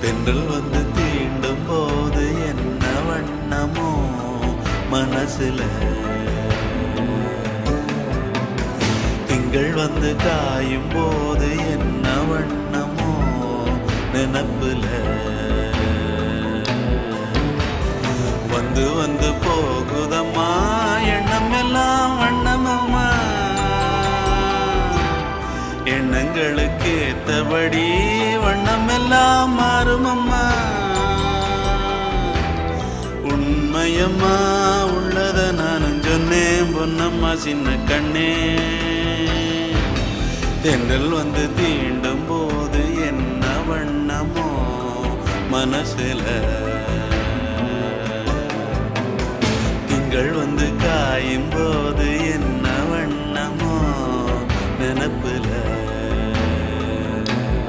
தென்றல் வந்து தீண்டும் போது என்ன வண்ணமோ மனசுல, திங்கள் வந்து காயும் போது என்ன வண்ணமோ நினப்புல, வந்து வந்து போகுதம்மா எண்ணம் எல்லாம் வண்ணமம்மா, எண்ணங்களுக்கு ஏத்தபடி வண்ணம் எல்லாம் மாறுமம்மா. உண்மையம்மா உள்ளத நானும் சொன்னேன் பொன்னம்மா சின்ன கண்ணே, தென்றல் வந்து தீண்டும் போது என்ன வண்ணமோ மனசுல, திங்கள் வந்து காயும் போது என்ன